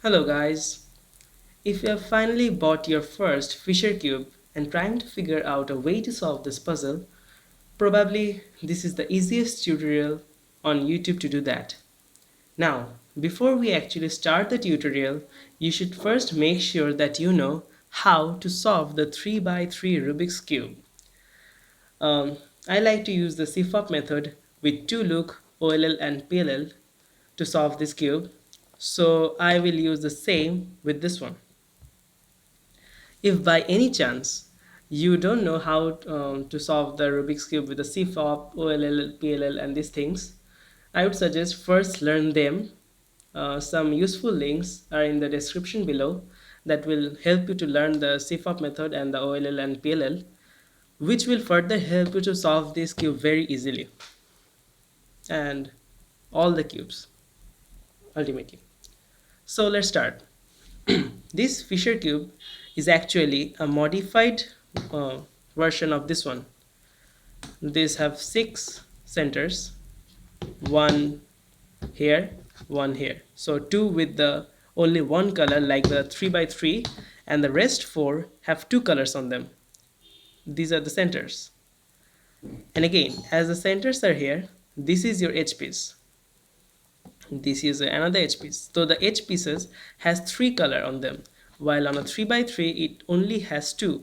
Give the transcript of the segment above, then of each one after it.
Hello guys. If you have finally bought your first Fisher cube and trying to figure out a way to solve this puzzle, probably this is the easiest tutorial on YouTube to do that. Now, before we actually start the tutorial, you should first make sure that you know how to solve the 3 by 3 Rubik's cube. I like to use the CFOP method with 2 look, OLL and PLL to solve this cube. So I will use the same with this one. If by any chance you don't know how to solve the Rubik's Cube with the CFOP, OLL, PLL and these things, I would suggest first learn them. Some useful links are in the description below that will help you to learn the CFOP method and the OLL and PLL, which will further help you to solve this cube very easily and all the cubes ultimately. So let's start. This Fisher cube is actually a modified uh, version of this one. These have 6 centers, one here, one here. So 2 with the only one color like the 3 by 3, and the rest 4 have 2 colors on them. These are the centers. And again, as the centers are here, this is your edge piece. This is another edge piece. So the edge pieces has 3 color on them, while on a 3 by 3 it only has 2.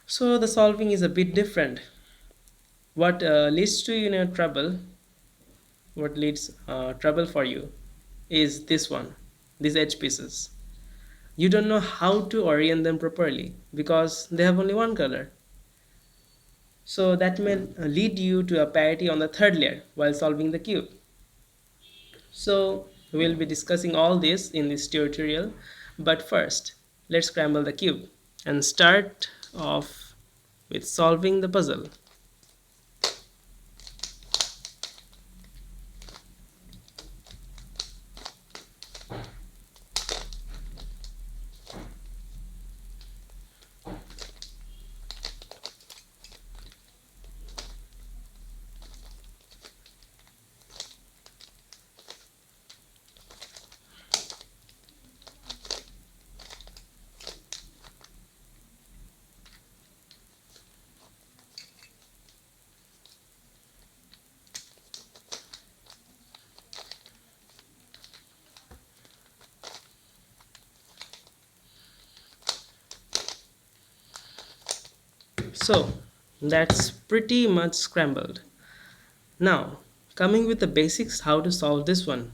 So the solving is a bit different. What leads to trouble, what leads trouble for you is this one, these edge pieces. You don't know how to orient them properly because they have only one color. So that may lead you to a parity on the third layer while solving the cube. So we'll be discussing all this in this tutorial, but first let's scramble the cube and start off with solving the puzzle. So that's pretty much scrambled. Now coming with the basics how to solve this one.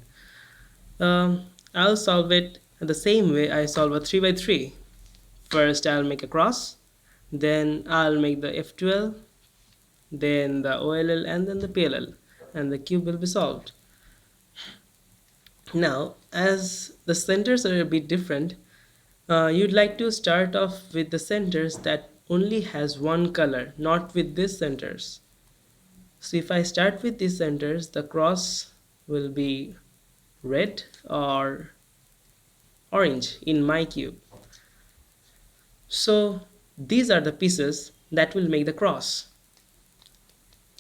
I'll solve it the same way I solve a 3 by 3. First I'll make a cross, then I'll make the F12, then the OLL and then the PLL, and the cube will be solved. Now as the centers are a bit different, you'd like to start off with the centers that only has one color, not with these centers. So if I start with these centers, the cross will be red or orange in my cube. So these are the pieces that will make the cross.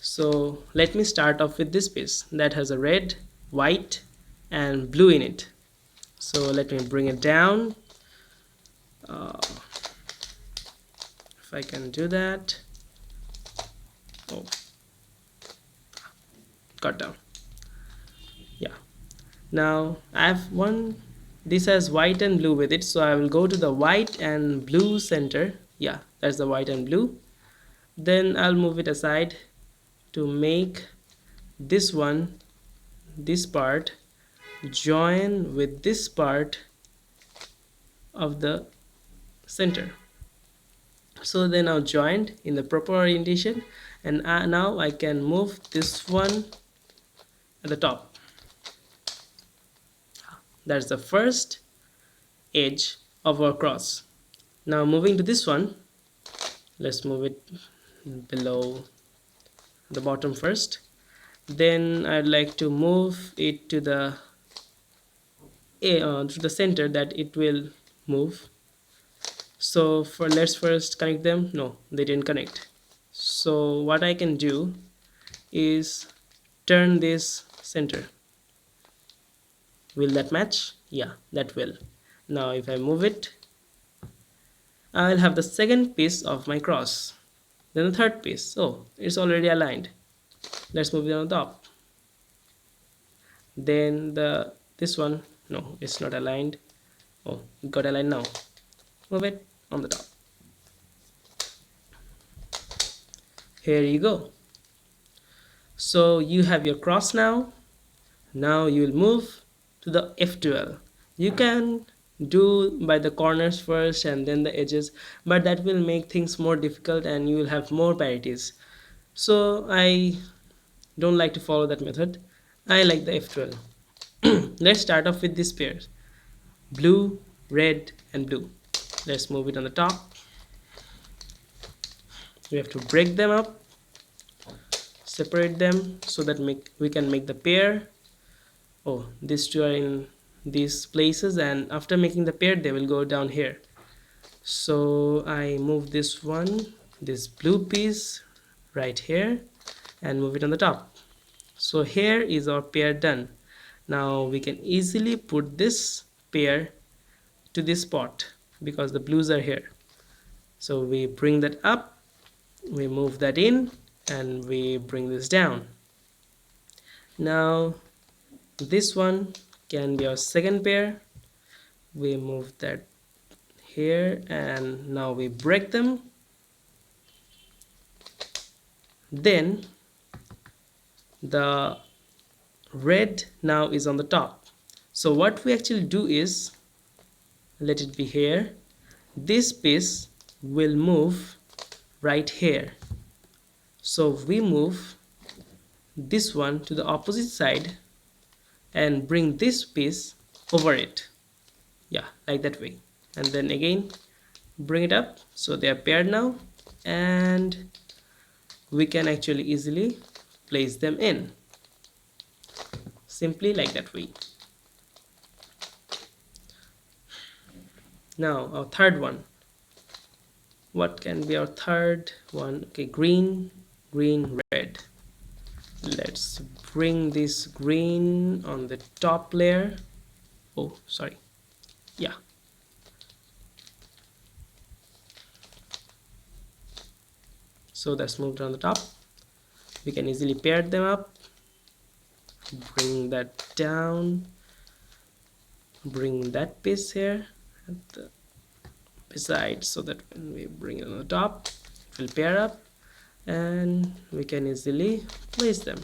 So let me start off with this piece that has a red, white and blue in it. So let me bring it down. If I can do that. Oh, got down. Yeah. Now I have one. This has white and blue with it, so I will go to the white and blue center. Yeah, that's the white and blue. Then I'll move it aside to make this one, this part join with this part of the center. So they now joined in the proper orientation, and now I can move this one at the top. That's the first edge of our cross. Now moving to this one, let's move it below the bottom first. Then I'd like to move it to the center that it will move. So let's first connect them. No, they didn't connect. So what I can do is turn this center. Will that match? Yeah, that will. Now if I move it, I'll have the second piece of my cross. Then the third piece. Oh, it's already aligned. Let's move it on the top. Then the this one, no, it's not aligned. Oh, it got aligned now. Move it on the top. Here you go. So you have your cross now. Now you will move to the F12. You can do by the corners first and then the edges, but that will make things more difficult and you will have more parities. So I don't like to follow that method. I like the F12. Let's start off with these pairs, blue, red and blue. Let's move it on the top. We have to break them up, separate them so that we can make the pair. Oh, these two are in these places, and after making the pair they will go down here. So I move this one, this blue piece right here, and move it on the top. So here is our pair done. Now we can easily put this pair to this spot because the blues are here. So we bring that up, we move that in, and we bring this down. Now this one can be our second pair. We move that here, and now we break them. Then the red now is on the top. So what we actually do is, let it be here, this piece will move right here. So we move this one to the opposite side and bring this piece over it. Yeah, like that way. And then again bring it up, so they are paired now, and we can actually easily place them in, simply like that way. Now our third one, what can be our third one? Okay, green, green, red. Let's bring this green on the top layer. Oh, sorry. Yeah, so that's moved on the top. We can easily pair them up, bring that down, bring that piece here at the beside, so that when we bring it on the top it will pair up and we can easily place them.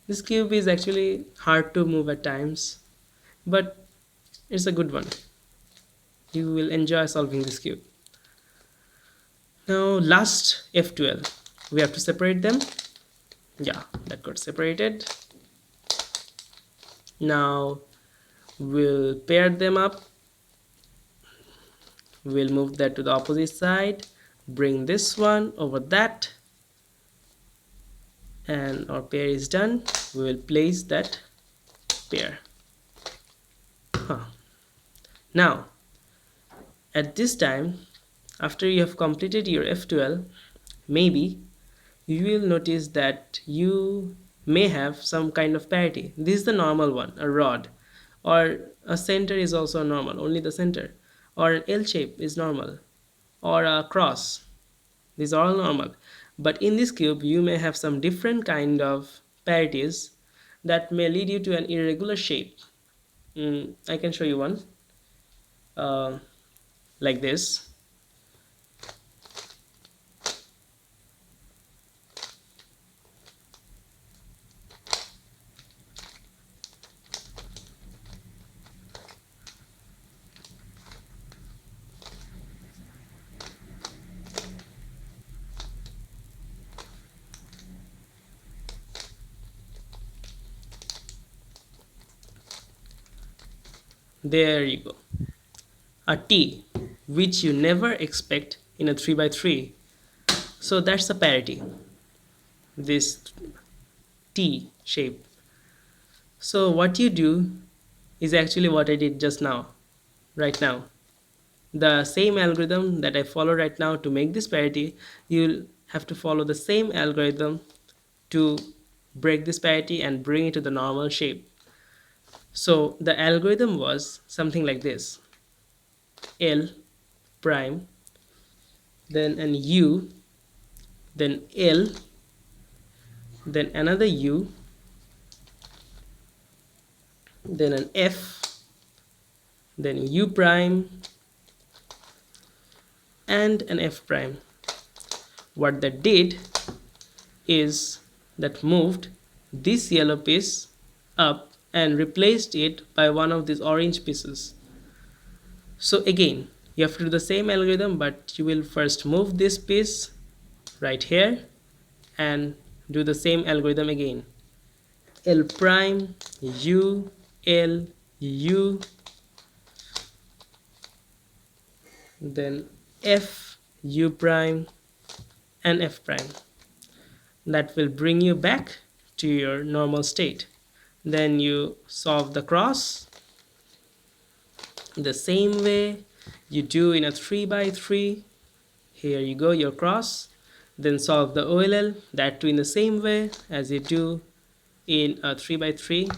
This cube is actually hard to move at times, but it's a good one. You will enjoy solving this cube. Now last F12, we have to separate them. Yeah, that got separated. Now we'll pair them up. We'll move that to the opposite side, bring this one over that, and our pair is done. We will place that pair. Now at this time, after you have completed your F12, maybe you will notice that you may have some kind of parity. This is the normal one, a rod, or a center is also normal, only the center, or an L shape is normal, or a cross. These are all normal, but in this cube you may have some different kind of parities that may lead you to an irregular shape. I can show you one, like this. There you go, a T which you never expect in a 3 by 3. So that's a parity, this T shape. So what you do is actually what I did just now, right now. The same algorithm that I follow right now to make this parity, you'll have to follow the same algorithm to break this parity and bring it to the normal shape. So the algorithm was something like this: L prime, then an U, then L, then another U, then an F, then U prime, and an F prime. What that did is that moved this yellow piece up and replaced it by one of these orange pieces. So again, you have to do the same algorithm, but you will first move this piece right here and do the same algorithm again. L prime, U, L, U, then F, U prime, and F prime. That will bring you back to your normal state. Then you solve the cross the same way you do in a 3 by 3. Here you go, your cross. Then solve the OLL, that too in the same way as you do in a 3 by 3.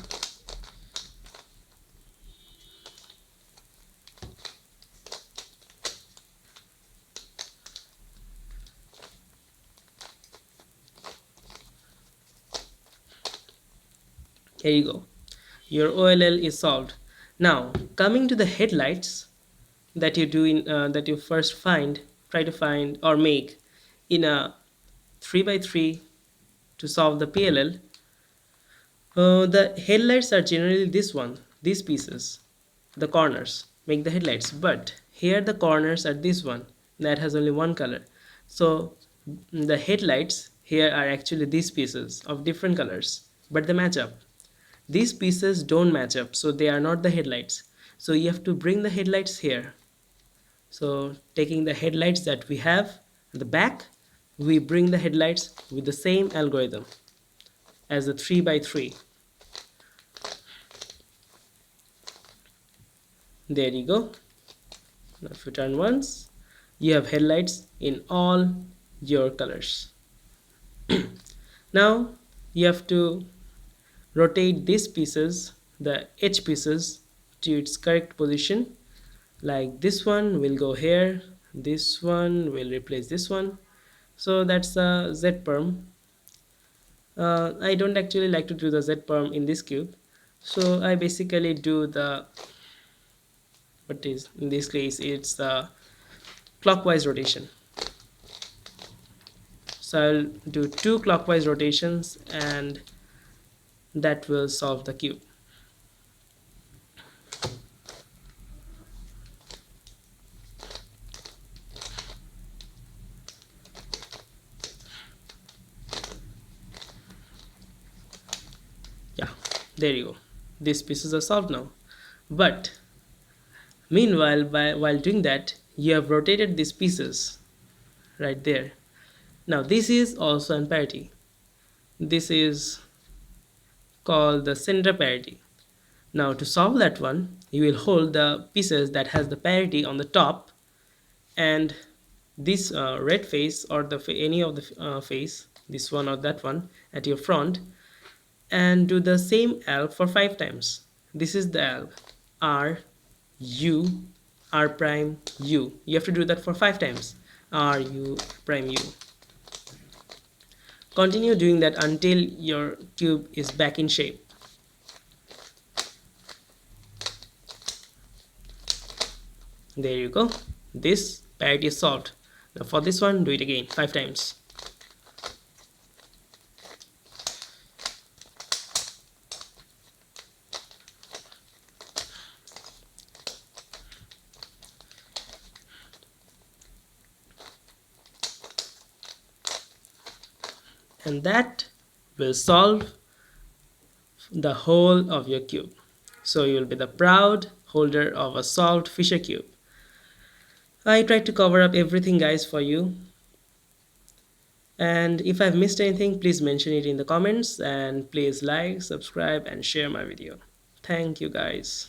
Here you go, your OLL is solved. Now coming to the headlights that you do in that you first try to find or make in a 3 by 3 to solve the PLL. The headlights are generally these pieces, the corners make the headlights, but here the corners are this one that has only one color. So the headlights here are actually these pieces of different colors, but they match up. These pieces don't match up, so they are not the headlights. So you have to bring the headlights here. So taking the headlights that we have at the back, we bring the headlights with the same algorithm as the 3 by 3. There you go. Now if you turn once, you have headlights in all your colors. Now you have to rotate these pieces, the H pieces, to its correct position. Like this one will go here, this one will replace this one. So that's a Z perm. I don't actually like to do the Z perm in this cube, so I basically do the, what is in this case, it's the clockwise rotation. So I'll do 2 clockwise rotations and that will solve the cube. Yeah, there you go. These pieces are solved now. But meanwhile, while doing that, you have rotated these pieces right there. Now this is also an parity. This is called the center parity. Now to solve that one, you will hold the pieces that has the parity on the top, and this red face or any of the face, this one or that one at your front, and do the same alg for 5 times. This is the alg R, U, R prime, U. You have to do that for 5 times. R, U, prime, U. Continue doing that until your cube is back in shape. There you go. This parity is solved. Now for this one, do it again 5 times. And that will solve the whole of your cube. So you will be the proud holder of a solved Fisher cube. I tried to cover up everything, guys, for you. And if I've missed anything, please mention it in the comments, and please like, subscribe, and share my video. Thank you, guys.